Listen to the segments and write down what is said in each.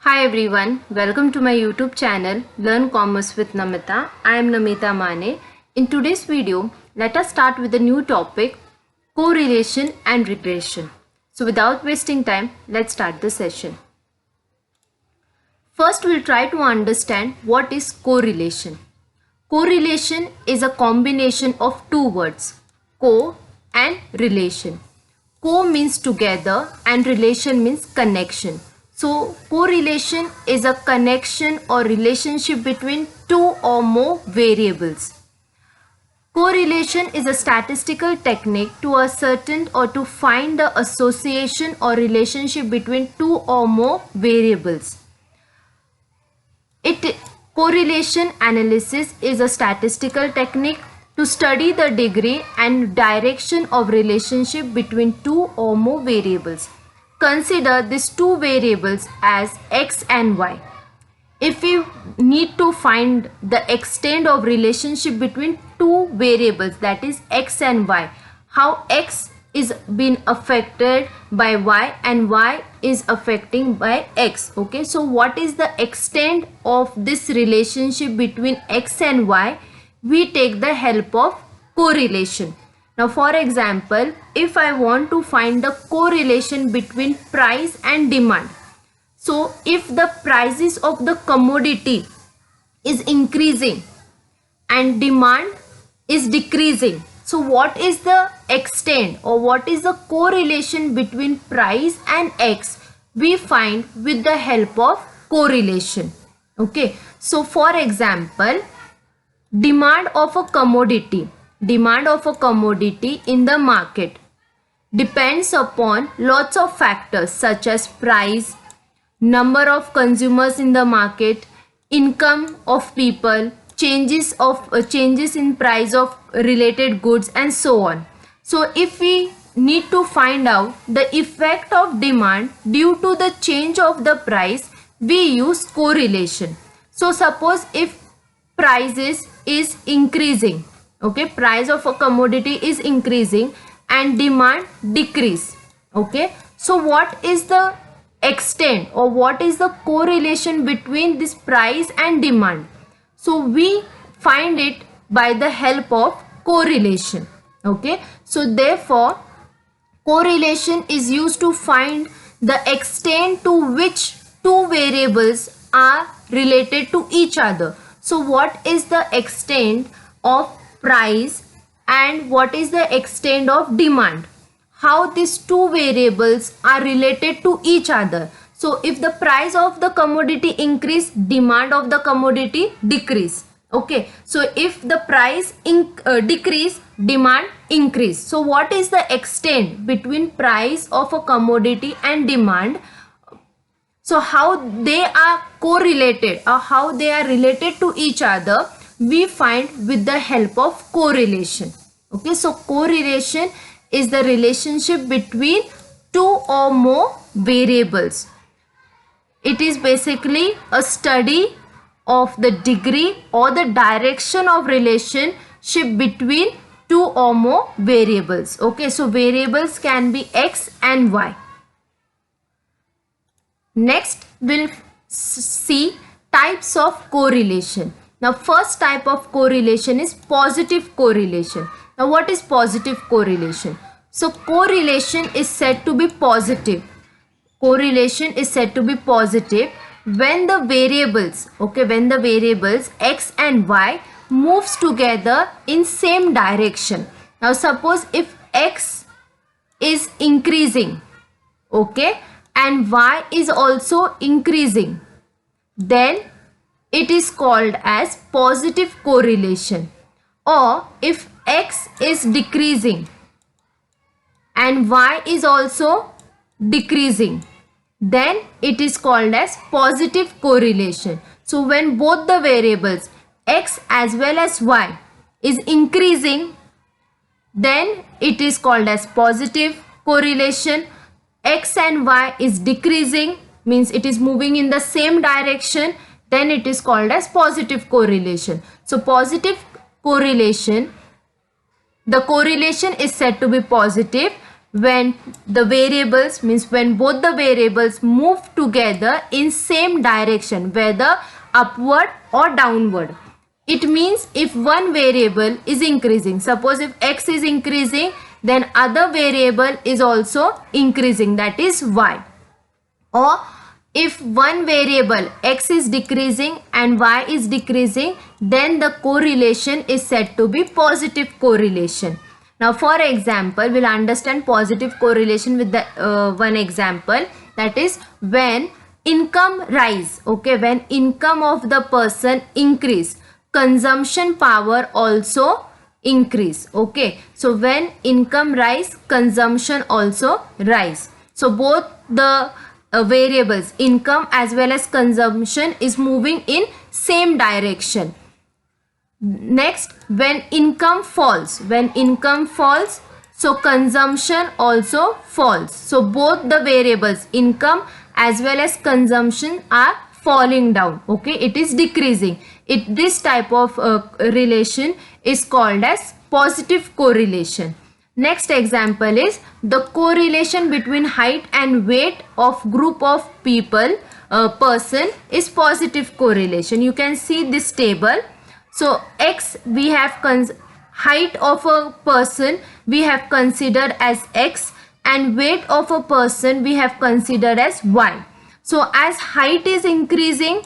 Hi everyone, welcome to my YouTube channel Learn Commerce with Namita. I am Namita Mane. In today's video, let us start with a new topic, correlation and regression. So without wasting time, let's start the session. First, we'll try to understand what is correlation. Correlation is a combination of two words, co and relation. Co means together and relation means connection. So correlation is a connection or relationship between two or more variables. Correlation is a statistical technique to ascertain or to find the association or relationship between two or more variables. Correlation analysis is a statistical technique to study the degree and direction of relationship between two or more variables. Consider these two variables as x and y. If we need to find the extent of relationship between two variables, that is x and y, how x is being affected by y and y is affecting by x. Okay, so what is the extent of this relationship between x and y? We take the help of correlation. Now for example, if I want to find the correlation between price and demand, so if the prices of the commodity is increasing and demand is decreasing, so what is the extent or what is the correlation between price and x? We find with the help of correlation. Okay, so for example, demand of a commodity in the market depends upon lots of factors such as price, number of consumers in the market, income of people, changes in price of related goods, and so on. So if we need to find out the effect of demand due to the change of the price, we use correlation. So suppose if prices is increasing, okay, price of a commodity is increasing and demand decrease, okay, so what is the extent or what is the correlation between this price and demand? So we find it by the help of correlation. Okay, so therefore correlation is used to find the extent to which two variables are related to each other. So what is the extent of price and what is the extent of demand? How these two variables are related to each other. So if the price of the commodity increase, demand of the commodity decrease. Okay, so if the price decrease, demand increase. So what is the extent between price of a commodity and demand? So how they are correlated or how they are related to each other, we find with the help of correlation. Okay, so correlation is the relationship between two or more variables. It is basically a study of the degree or the direction of relationship between two or more variables. Okay, so variables can be x and y. Next, we'll see types of correlation. Now, first type of correlation is positive correlation. Now, what is positive correlation? So, correlation is said to be positive. Correlation is said to be positive when the variables, okay, when the variables x and y moves together in same direction. Now, suppose if x is increasing, okay, and y is also increasing, then it is called as positive correlation. Or if x is decreasing and y is also decreasing, then it is called as positive correlation. So when both the variables x as well as y is increasing, then it is called as positive correlation. X and y is decreasing, means it is moving in the same direction, then it is called as positive correlation. So positive correlation, the correlation is said to be positive when the variables, means when both the variables move together in same direction, whether upward or downward. It means if one variable is increasing, suppose if x is increasing, then other variable is also increasing, that is y. Or if one variable x is decreasing and y is decreasing, then the correlation is said to be positive correlation. Now for example, we'll understand positive correlation with the one example, that is when income rise, okay, when income of the person increase, consumption power also increase, okay. So when income rise, consumption also rise. So both the variables, income as well as consumption, is moving in same direction. Next, when income falls, so consumption also falls. So both the variables, income as well as consumption, are falling down, okay, it is decreasing. This type of relation is called as positive correlation. Next example is the correlation between height and weight of group of people, person, is positive correlation. You can see this table. So x, we have height of a person we have considered as x, and weight of a person we have considered as y. So as height is increasing,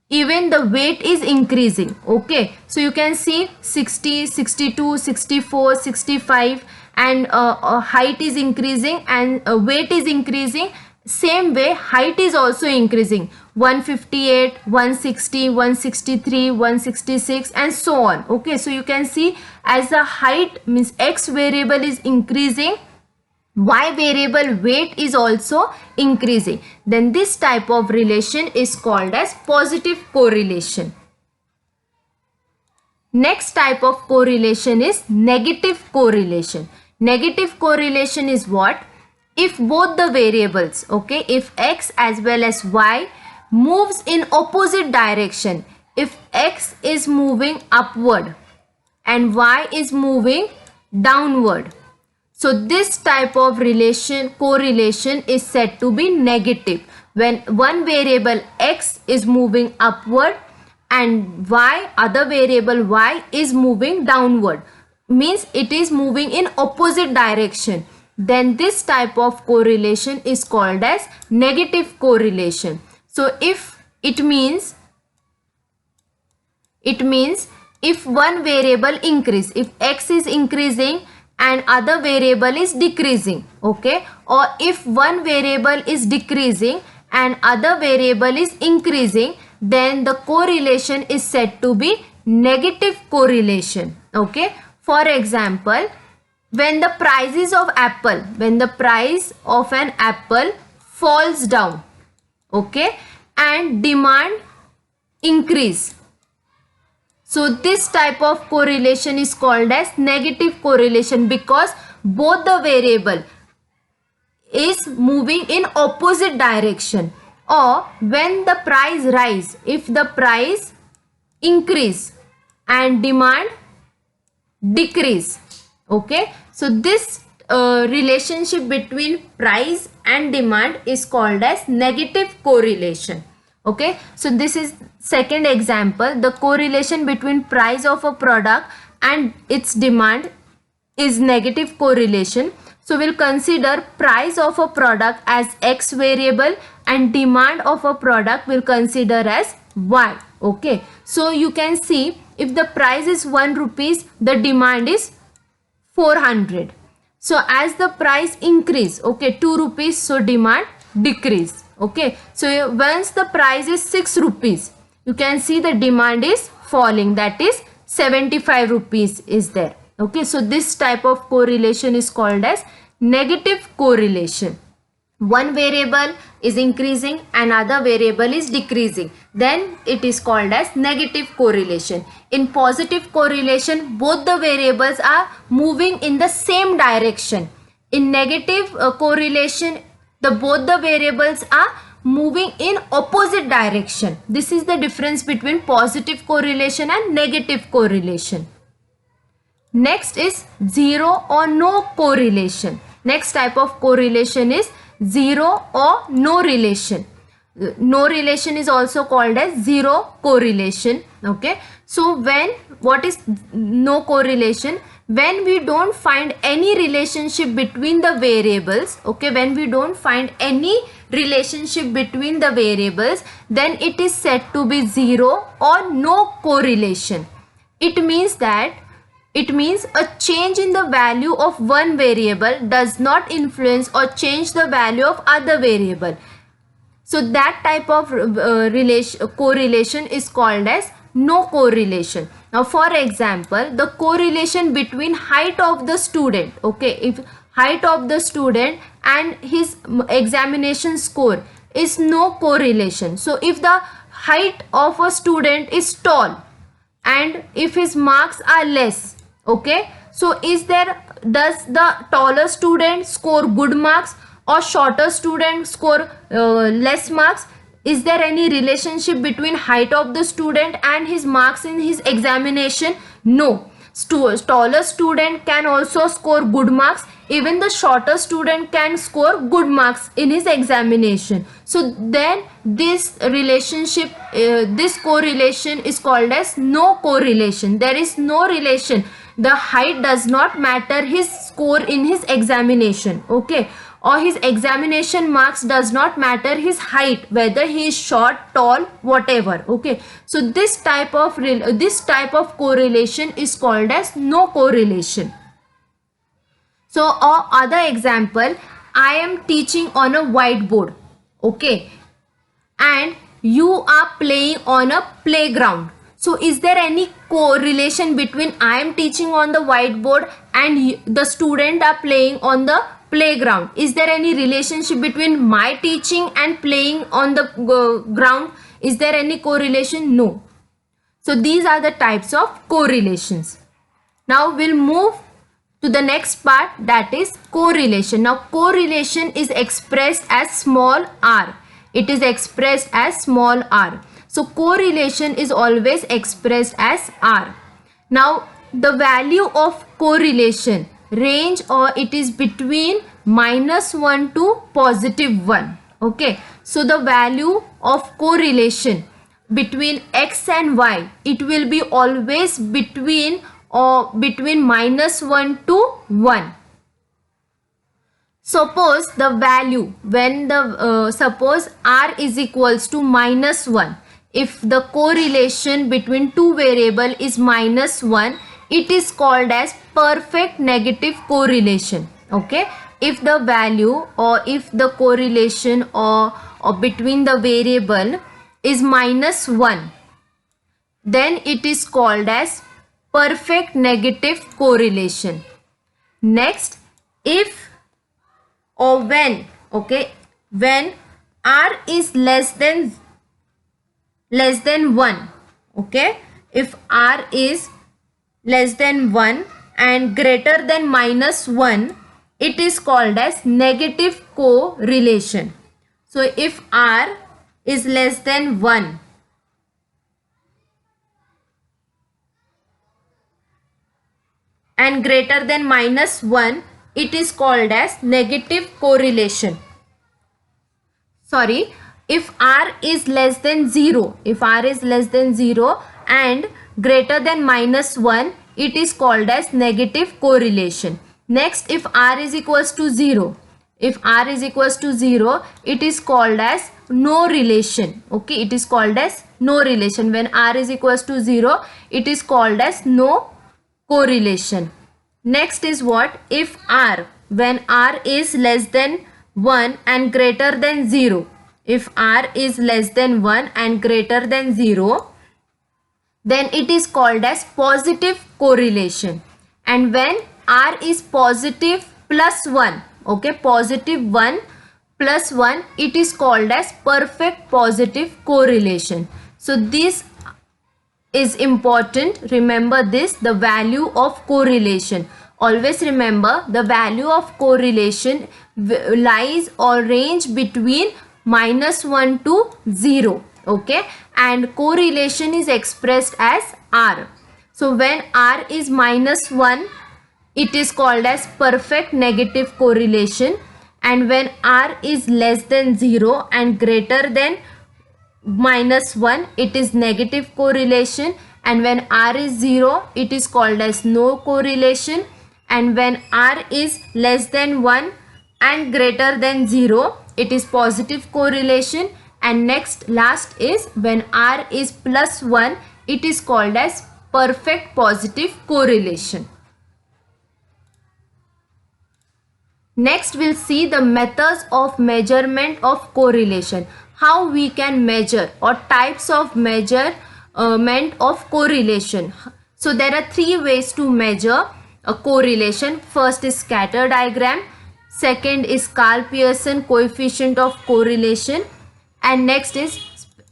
even the weight is increasing, okay. So you can see 60, 62, 64, 65, and height is increasing and weight is increasing. Same way height is also increasing, 158, 160, 163, 166, and so on, okay. So you can see as the height, means x variable, is increasing, y variable weight is also increasing, then this type of relation is called as positive correlation. Next type of correlation is negative correlation. Negative correlation is what? If both the variables, okay, if x as well as y moves in opposite direction, if x is moving upward and y is moving downward, so this type of correlation is said to be negative. When one variable x is moving upward and other variable y is moving downward, means it is moving in opposite direction, then this type of correlation is called as negative correlation. So if it means if one variable increase, if x is increasing and other variable is decreasing, okay, or if one variable is decreasing and other variable is increasing, then the correlation is said to be negative correlation, okay. For example, when the price of an apple falls down, okay, and demand increase, so this type of correlation is called as negative correlation, because both the variable is moving in opposite direction. Or when the price rise, if the price increase and demand decrease, okay. So this relationship between price and demand is called as negative correlation, okay. So this is second example. The correlation between price of a product and its demand is negative correlation. So we'll consider price of a product as x variable and demand of a product we'll consider as y, okay. So you can see if the price is 1 rupees, the demand is 400. So as the price increase, okay, 2 rupees, so demand decrease, okay. So once the price is 6 rupees, you can see the demand is falling, that is 75 rupees is there, okay. So this type of correlation is called as negative correlation. One variable is increasing, another variable is decreasing, then it is called as negative correlation. In positive correlation, both the variables are moving in the same direction. In negative correlation, both the variables are moving in opposite direction. This is the difference between positive correlation and negative correlation. Next is zero or no correlation. Next type of correlation is zero or no relation. No relation is also called as zero correlation. Okay, so what is no correlation? When we don't find any relationship between the variables, okay, when we don't find any relationship between the variables, then it is said to be zero or no correlation. It means a change in the value of one variable does not influence or change the value of other variable. So that type of correlation is called as no correlation. Now for example, the correlation between height of the student, okay, if height of the student and his examination score is no correlation. So if the height of a student is tall and if his marks are less, okay, so does the taller student score good marks or shorter student score less marks? Is there any relationship between height of the student and his marks in his examination? No. Taller student can also score good marks. Even the shorter student can score good marks in his examination. So then this relationship, this correlation is called as no correlation. There is no relation. The height does not matter his score in his examination. Okay, or his examination marks does not matter his height, whether he is short, tall, whatever. Okay, so this type of correlation is called as no correlation. So other example, I am teaching on a whiteboard, okay, and you are playing on a playground. So is there any correlation between I am teaching on the whiteboard and the student are playing on the playground? Is there any relationship between my teaching and playing on the ground? Is there any correlation? No. So these are the types of correlations. Now we'll move to the next part, that is correlation. Now correlation is expressed as small r. It is expressed as small r. So correlation is always expressed as r. Now the value of correlation range, or it is between -1 to +1. Okay, so the value of correlation between x and y, it will be always between -1 to 1. Suppose the value, when the suppose r is equals to -1, if the correlation between two variable is -1, it is called as perfect negative correlation. Okay, if the value or if the correlation or between the variable is -1, then it is called as perfect negative correlation. Next, if or when, okay, when r is less than 1, okay, if r is less than 1 and greater than -1, it is called as negative correlation. So if r is less than 1 and greater than -1, it is called as negative correlation. Sorry, if r is less than 0, if r is less than 0 and greater than -1, it is called as negative correlation. Next, if r is equals to 0, if r is equals to 0, it is called as no relation. Okay, it is called as no relation. When r is equals to 0, it is called as no correlation. Next is what? If r, when r is less than 1 and greater than 0, if r is less than 1 and greater than 0, then it is called as positive correlation. And when r is positive plus 1, okay, positive 1 plus 1, it is called as perfect positive correlation. So this is important. Remember this, the value of correlation. Always remember, the value of correlation lies or range between -1 to 0. Okay, and correlation is expressed as r. So when r is -1 it is called as perfect negative correlation, and when r is less than 0 and greater than -1, it is negative correlation, and when r is 0 it is called as no correlation, and when r is less than 1 and greater than 0 it is positive correlation, and next last is when r is +1 it is called as perfect positive correlation. Next we'll see the methods of measurement of correlation, how we can measure, or types of measurement of correlation. So there are three ways to measure a correlation. First is scatter diagram, second is Karl-Pearson coefficient of correlation, and next is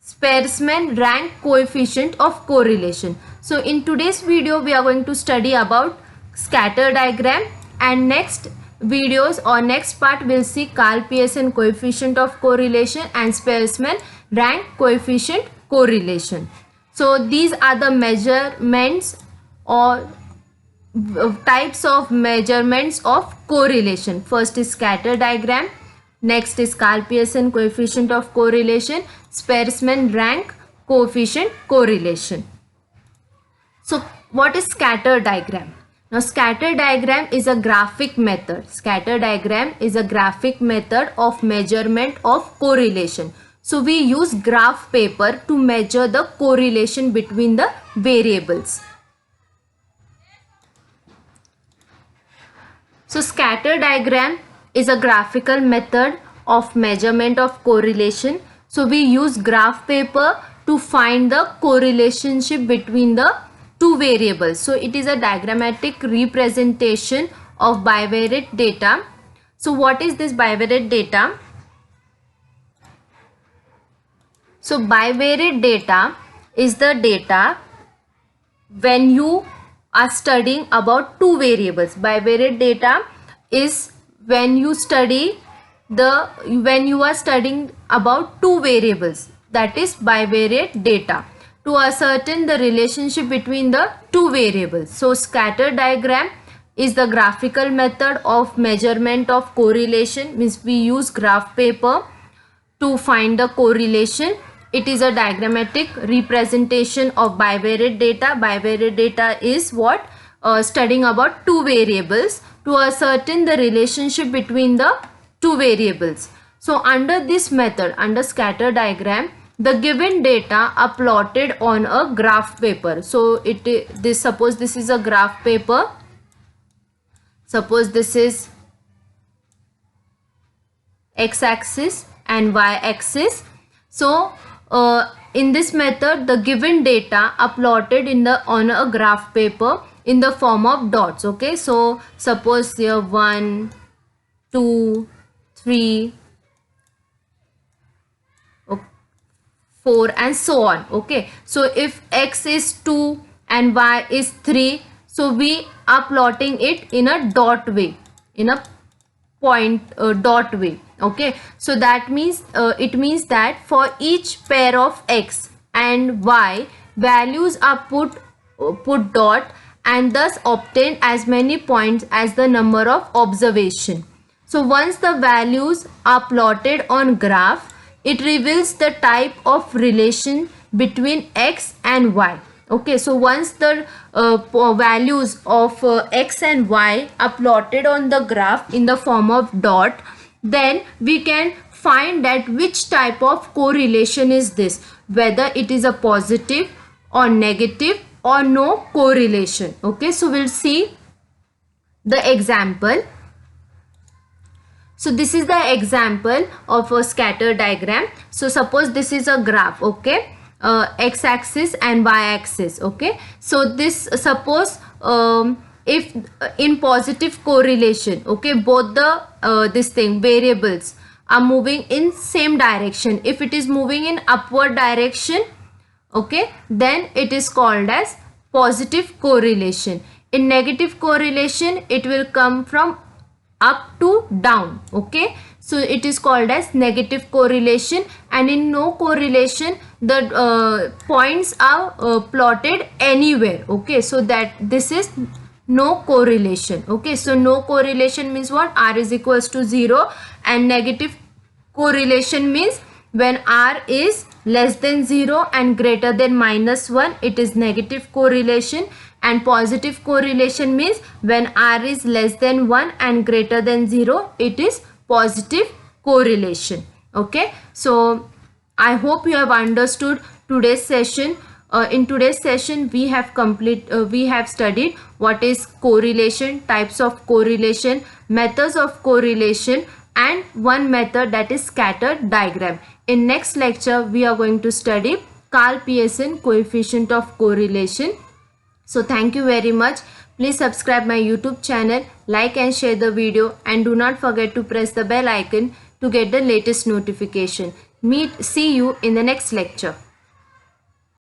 Spearman rank coefficient of correlation. So in today's video we are going to study about scatter diagram, and next videos or next part will see Karl-Pearson coefficient of correlation and Spearman rank coefficient correlation. So these are the measurements or types of measurements of correlation. First is scatter diagram, next is Karl-Pearson coefficient of correlation, Spearman rank coefficient correlation. So what is scatter diagram? Now scatter diagram is a graphic method. Scatter diagram is a graphic method of measurement of correlation. So we use graph paper to measure the correlation between the variables. So scatter diagram is a graphical method of measurement of correlation. So we use graph paper to find the correlationship between the two variables. So it is a diagrammatic representation of bivariate data. So what is this bivariate data? So bivariate data is the data when you are studying about two variables. Bivariate data is when you are studying about two variables, that is bivariate data, to ascertain the relationship between the two variables. So scatter diagram is the graphical method of measurement of correlation, means we use graph paper to find the correlation. It is a diagrammatic representation of bivariate data. Bivariate data is what? Studying about two variables to ascertain the relationship between the two variables. So under this method, under scatter diagram, the given data are plotted on a graph paper. So suppose this is a graph paper. Suppose this is x-axis and y-axis. So in this method, the given data are plotted on a graph paper in the form of dots. Okay, so suppose here 1, 2, 3, 4 and so on. Okay, so if x is 2 and y is 3, so we are plotting it in a dot way, in a point dot way. Okay, so that means it means that for each pair of x and y, values are put dot and thus obtained as many points as the number of observation. So once the values are plotted on graph, it reveals the type of relation between x and y. Okay, so once the values of x and y are plotted on the graph in the form of dot, then we can find that which type of correlation is this, whether it is a positive or negative or no correlation. Okay, so we'll see the example. So this is the example of a scatter diagram. So suppose this is a graph, okay, x-axis and y-axis. Okay, so this suppose if in positive correlation, okay, both the variables are moving in same direction. If it is moving in upward direction, okay, then it is called as positive correlation. In negative correlation, it will come from up to down. Okay, so it is called as negative correlation, and in no correlation the points are plotted anywhere. Okay, so that this is no correlation. Okay, so no correlation means what? R is equals to 0, and negative correlation means when R is less than 0 and greater than -1, it is negative correlation, and positive correlation means when R is less than 1 and greater than 0, it is positive correlation. Okay, so I hope you have understood today's session. In today's session, we have studied what is correlation, types of correlation, methods of correlation, and one method, that is scatter diagram. In next lecture, we are going to study Karl Pearson coefficient of correlation. So thank you very much. Please subscribe my YouTube channel, like and share the video, and do not forget to press the bell icon to get the latest notification. See you in the next lecture.